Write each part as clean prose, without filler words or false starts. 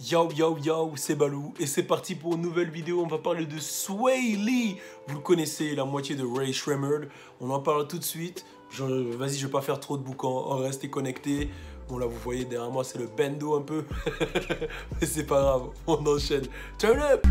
Yo yo yo, c'est Balou et c'est parti pour une nouvelle vidéo. On va parler de Swae Lee. Vous le connaissez, la moitié de Rae Sremmurd. On en parle tout de suite. Vas-y, je vais pas faire trop de boucans. Restez connectés. Bon là, vous voyez derrière moi, c'est le bendo un peu. Mais c'est pas grave, on enchaîne. Turn up.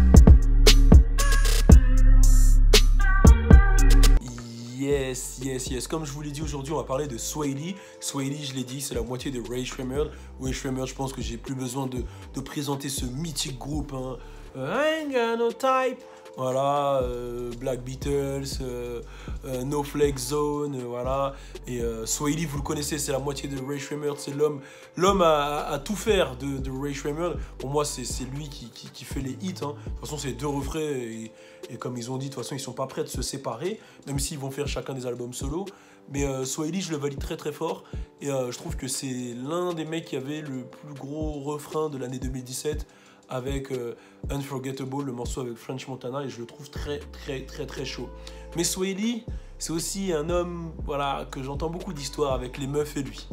Yes. Comme je vous l'ai dit aujourd'hui, on va parler de Swae Lee. Swae Lee, je l'ai dit, c'est la moitié de Rae Sremmurd. Rae Sremmurd, je pense que j'ai plus besoin de présenter ce mythique groupe. Hein. I ain't got no type. Voilà, Black Beatles, No Flex Zone, voilà. Et Swae Lee, vous le connaissez, c'est la moitié de Rae Sremmurd. C'est l'homme à tout faire de Rae Sremmurd. Pour moi, c'est lui qui fait les hits. Hein. De toute façon, c'est deux refrains. Et comme ils ont dit, de toute façon, ils sont pas prêts de se séparer, même s'ils vont faire chacun des albums solo. Mais Swae Lee, je le valide très fort. Et je trouve que c'est l'un des mecs qui avait le plus gros refrain de l'année 2017 avec Unforgettable, le morceau avec French Montana. Et je le trouve très chaud. Mais Swae Lee, c'est aussi un homme, voilà, que j'entends beaucoup d'histoires avec les meufs et lui.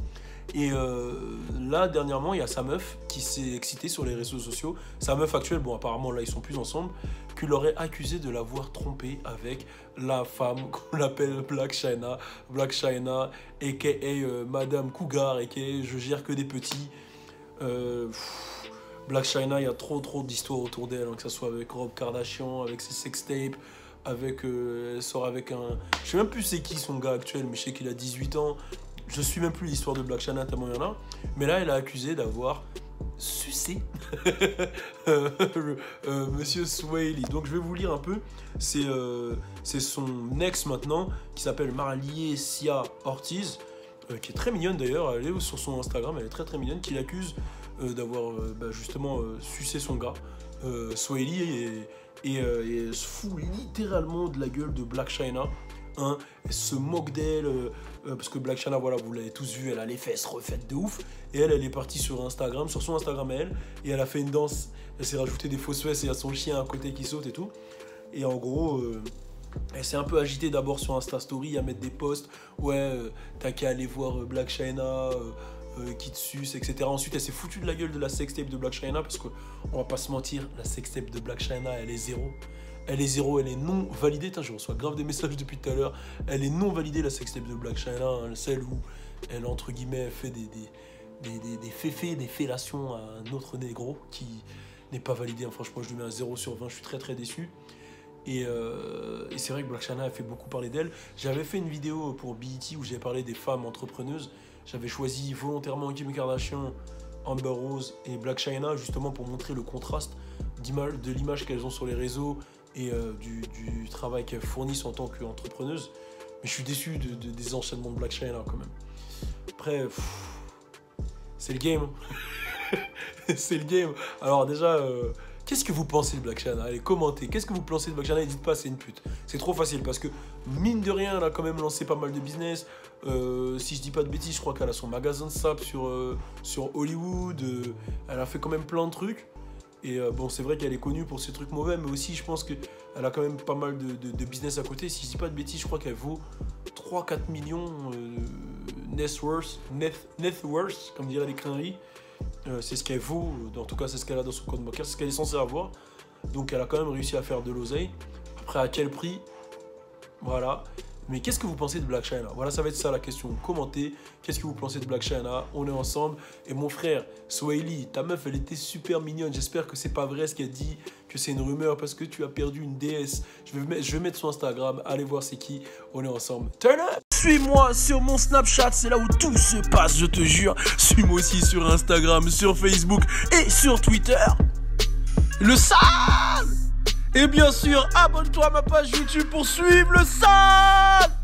Et là, dernièrement, il y a sa meuf qui s'est excitée sur les réseaux sociaux. Sa meuf actuelle, bon, apparemment, là, ils sont plus ensemble, qui l'aurait accusé de l'avoir trompé avec la femme qu'on appelle Blac Chyna. Blac Chyna, a.k.a. Madame Cougar, a.k.a. Je gère que des petits. Blac Chyna, il y a trop d'histoires autour d'elle, hein, que ce soit avec Rob Kardashian, avec ses sextapes, avec, elle sort avec un... Je sais même plus c'est qui son gars actuel, mais je sais qu'il a 18 ans. Je suis même plus l'histoire de Blac Chyna tellement il y en a. Mais là, elle a accusé d'avoir sucé Monsieur Swae Lee. Donc je vais vous lire un peu. C'est son ex maintenant, qui s'appelle Marliessia Ortiz, qui est très mignonne d'ailleurs. Elle est sur son Instagram, elle est très mignonne, qui l'accuse d'avoir justement sucé son gars, Swae Lee, et elle se fout littéralement de la gueule de Blac Chyna. Hein, elle se moque d'elle parce que Blac Chyna, voilà, vous l'avez tous vu, elle a les fesses refaites de ouf. Et elle est partie sur Instagram, sur son Instagram elle, et elle a fait une danse. Elle s'est rajouté des fausses fesses et il y a son chien à côté qui saute et tout. Et en gros, elle s'est un peu agitée d'abord sur Insta Story à mettre des posts. Ouais, t'as qu'à aller voir Blac Chyna qui te suce, etc. Ensuite, elle s'est foutue de la gueule de la sextape de Blac Chyna parce qu'on va pas se mentir, la sextape de Blac Chyna, elle est zéro. Elle est zéro, elle est non validée. Je reçois grave des messages depuis tout à l'heure. Elle est non validée, la sextape de Blac Chyna, hein, celle où elle, entre guillemets, fait des féfés, des fellations à un autre négro qui n'est pas validé. Hein. Franchement, je lui mets un 0 sur 20, je suis très déçu. Et c'est vrai que Blac Chyna a fait beaucoup parler d'elle. J'avais fait une vidéo pour BET où j'avais parlé des femmes entrepreneuses. J'avais choisi volontairement Kim Kardashian, Amber Rose et Blac Chyna, justement pour montrer le contraste de l'image qu'elles ont sur les réseaux et du travail qu'elles fournissent en tant qu'entrepreneuses. Mais je suis déçu des enchaînements de Blac Chyna quand même. Après, c'est le game. C'est le game. Alors déjà, qu'est-ce que vous pensez de Blac Chyna? Allez, commentez. Qu'est-ce que vous pensez de Blac Chyna? Et dites pas c'est une pute. C'est trop facile parce que, mine de rien, elle a quand même lancé pas mal de business. Si je dis pas de bêtises, je crois qu'elle a son magasin de sable sur Hollywood. Elle a fait quand même plein de trucs. Et bon, c'est vrai qu'elle est connue pour ses trucs mauvais, mais aussi je pense qu'elle a quand même pas mal de business à côté. Si je dis pas de bêtises, je crois qu'elle vaut 3-4 millions net worth, comme diraient les crâneries. C'est ce qu'elle vaut, en tout cas c'est ce qu'elle a dans son compte bancaire, c'est ce qu'elle est censée avoir. Donc elle a quand même réussi à faire de l'oseille. Après, à quel prix? Voilà. Mais qu'est-ce que vous pensez de Blac Chyna? Voilà, ça va être ça la question. Commentez. Qu'est-ce que vous pensez de Blac Chyna? On est ensemble. Et mon frère, Swae Lee, ta meuf, elle était super mignonne. J'espère que c'est pas vrai ce qu'elle dit, que c'est une rumeur parce que tu as perdu une déesse. Je vais mettre son Instagram. Allez voir c'est qui. On est ensemble. Turn up! Suis-moi sur mon Snapchat, c'est là où tout se passe, je te jure. Suis-moi aussi sur Instagram, sur Facebook et sur Twitter. Le sale! Et bien sûr, abonne-toi à ma page YouTube pour suivre le sale!